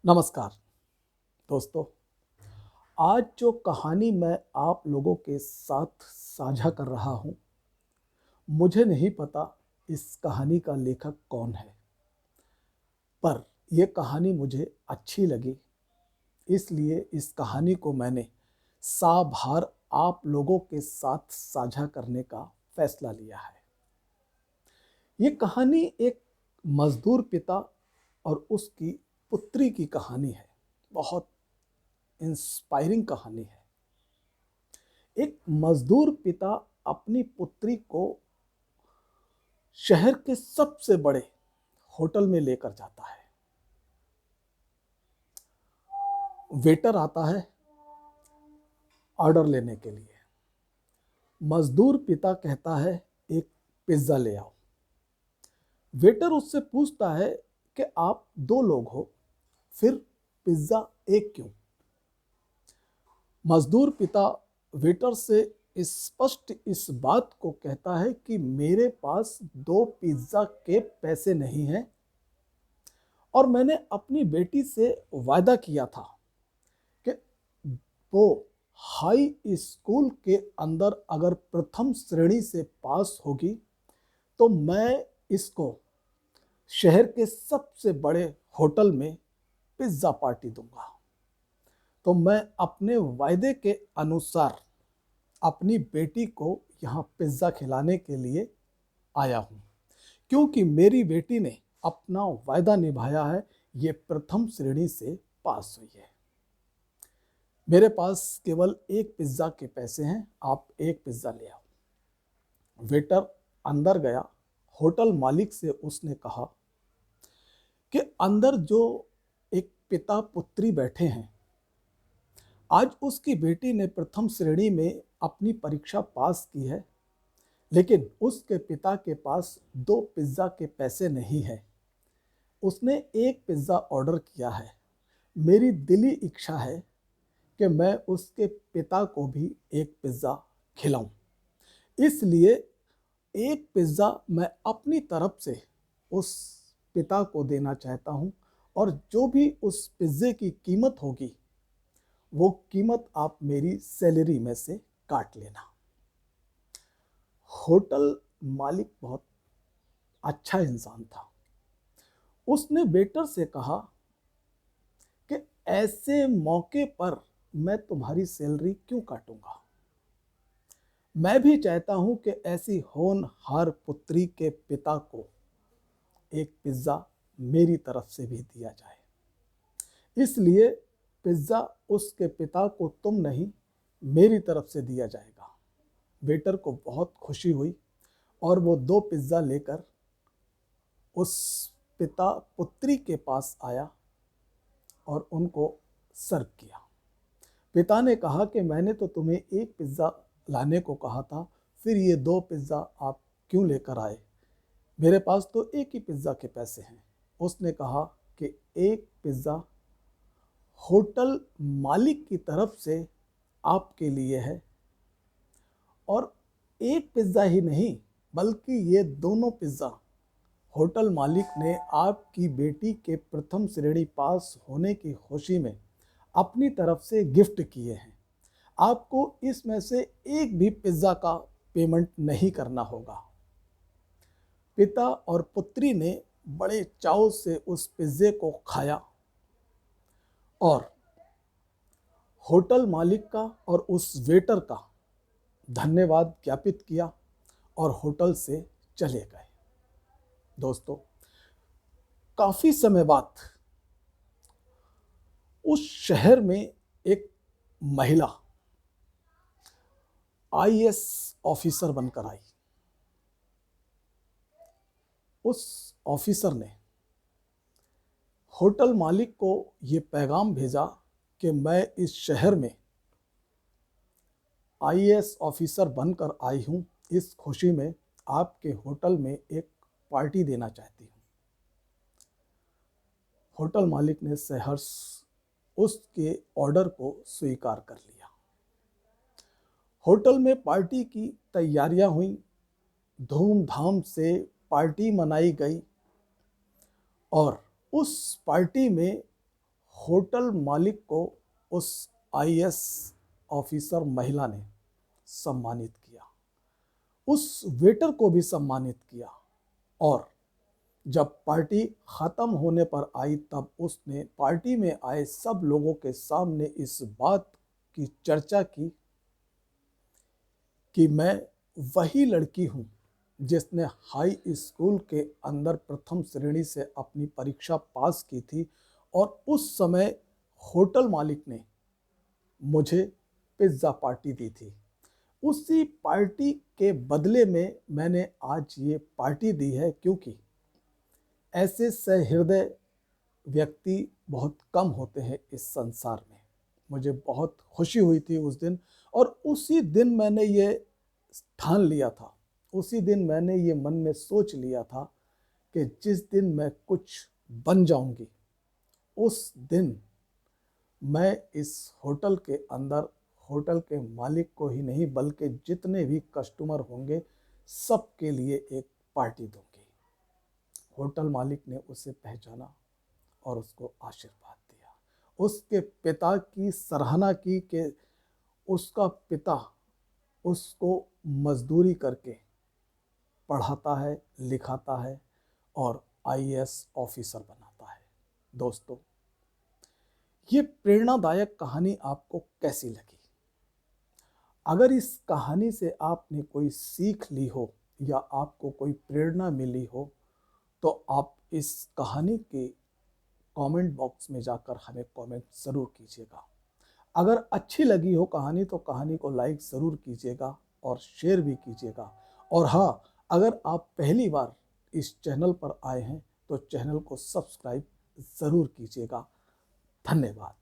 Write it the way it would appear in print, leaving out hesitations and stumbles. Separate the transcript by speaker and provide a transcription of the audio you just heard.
Speaker 1: नमस्कार दोस्तों। आज जो कहानी मैं आप लोगों के साथ साझा कर रहा हूँ, मुझे नहीं पता इस कहानी का लेखक कौन है, पर यह कहानी मुझे अच्छी लगी, इसलिए इस कहानी को मैंने साभार आप लोगों के साथ साझा करने का फैसला लिया है। ये कहानी एक मजदूर पिता और उसकी पुत्री की कहानी है। बहुत इंस्पायरिंग कहानी है। एक मजदूर पिता अपनी पुत्री को शहर के सबसे बड़े होटल में लेकर जाता है। वेटर आता है ऑर्डर लेने के लिए। मजदूर पिता कहता है एक पिज्ज़ा ले आओ। वेटर उससे पूछता है कि आप 2 लोग हो, फिर पिज्ज़ा एक क्यों? मजदूर पिता वेटर से स्पष्ट इस बात को कहता है कि मेरे पास 2 पिज्ज़ा के पैसे नहीं हैं और मैंने अपनी बेटी से वायदा किया था कि वो हाई स्कूल के अंदर अगर प्रथम श्रेणी से पास होगी तो मैं इसको शहर के सबसे बड़े होटल में पिज्ज़ा पार्टी दूंगा। तो मैं अपने वायदे के अनुसार अपनी बेटी को यहाँ पिज्ज़ा खिलाने के लिए आया हूँ, क्योंकि मेरी बेटी ने अपना वायदा निभाया है। ये प्रथम श्रेणी से पास हुई है। मेरे पास केवल एक पिज्ज़ा के पैसे हैं, आप एक पिज्ज़ा ले आओ। वेटर अंदर गया। होटल मालिक से उसने कहा कि अंदर जो एक पिता पुत्री बैठे हैं, आज उसकी बेटी ने प्रथम श्रेणी में अपनी परीक्षा पास की है, लेकिन उसके पिता के पास 2 पिज्ज़ा के पैसे नहीं है। उसने एक पिज्ज़ा ऑर्डर किया है। मेरी दिली इच्छा है कि मैं उसके पिता को भी एक पिज्ज़ा खिलाऊं, इसलिए एक पिज्ज़ा मैं अपनी तरफ से उस पिता को देना चाहता हूं और जो भी उस पिज्ज़े की कीमत होगी वो कीमत आप मेरी सैलरी में से काट लेना। होटल मालिक बहुत अच्छा इंसान था। उसने वेटर से कहा कि ऐसे मौके पर मैं तुम्हारी सैलरी क्यों काटूंगा? मैं भी चाहता हूं कि ऐसी होनहार पुत्री के पिता को एक पिज्ज़ा मेरी तरफ से भी दिया जाए, इसलिए पिज्ज़ा उसके पिता को तुम नहीं, मेरी तरफ से दिया जाएगा। वेटर को बहुत खुशी हुई और वो 2 पिज्ज़ा लेकर उस पिता पुत्री के पास आया और उनको सर्व किया। पिता ने कहा कि मैंने तो तुम्हें एक पिज्ज़ा लाने को कहा था, फिर ये 2 पिज्ज़ा आप क्यों लेकर आए? मेरे पास तो एक ही पिज्ज़ा के पैसे हैं। उसने कहा कि एक पिज्ज़ा होटल मालिक की तरफ से आपके लिए है और एक पिज्ज़ा ही नहीं, बल्कि ये दोनों पिज्ज़ा होटल मालिक ने आपकी बेटी के प्रथम श्रेणी पास होने की खुशी में अपनी तरफ से गिफ्ट किए हैं। आपको इसमें से एक भी पिज्ज़ा का पेमेंट नहीं करना होगा। पिता और पुत्री ने बड़े चाव से उस पिज्ज़े को खाया और होटल मालिक का और उस वेटर का धन्यवाद ज्ञापित किया और होटल से चले गए। दोस्तों, काफ़ी समय बाद उस शहर में एक महिला आईएएस ऑफिसर बनकर आई। उस ऑफिसर ने होटल मालिक को ये पैगाम भेजा कि मैं इस शहर में आईएएस ऑफिसर बनकर आई हूँ। इस खुशी में आपके होटल में एक पार्टी देना चाहती हूँ। होटल मालिक ने सहर्ष उसके ऑर्डर को स्वीकार कर लिया। होटल में पार्टी की तैयारियां हुई, धूमधाम से पार्टी मनाई गई और उस पार्टी में होटल मालिक को उस आईएएस ऑफिसर महिला ने सम्मानित किया, उस वेटर को भी सम्मानित किया, और जब पार्टी खत्म होने पर आई तब उसने पार्टी में आए सब लोगों के सामने इस बात की चर्चा की कि मैं वही लड़की हूं जिसने हाई स्कूल के अंदर प्रथम श्रेणी से अपनी परीक्षा पास की थी, और उस समय होटल मालिक ने मुझे पिज्ज़ा पार्टी दी थी। उसी पार्टी के बदले में मैंने आज ये पार्टी दी है, क्योंकि ऐसे सहृदय व्यक्ति बहुत कम होते हैं इस संसार में। मुझे बहुत खुशी हुई थी उस दिन, और उसी दिन मैंने ये ठान लिया था, उसी दिन मैंने ये मन में सोच लिया था कि जिस दिन मैं कुछ बन जाऊंगी, उस दिन मैं इस होटल के अंदर होटल के मालिक को ही नहीं बल्कि जितने भी कस्टमर होंगे सबके लिए एक पार्टी दूंगी। होटल मालिक ने उसे पहचाना और उसको आशीर्वाद दिया। उसके पिता की सराहना की कि उसका पिता उसको मजदूरी करके पढ़ाता है, लिखाता है और आईएएस ऑफिसर बनाता है। दोस्तों, ये प्रेरणादायक कहानी आपको कैसी लगी? अगर इस कहानी से आपने कोई सीख ली हो या आपको कोई प्रेरणा मिली हो, तो आप इस कहानी के कमेंट बॉक्स में जाकर हमें कमेंट ज़रूर कीजिएगा। अगर अच्छी लगी हो कहानी तो कहानी को लाइक ज़रूर कीजिएगा और शेयर भी कीजिएगा। और हाँ, अगर आप पहली बार इस चैनल पर आए हैं तो चैनल को सब्सक्राइब ज़रूर कीजिएगा। धन्यवाद।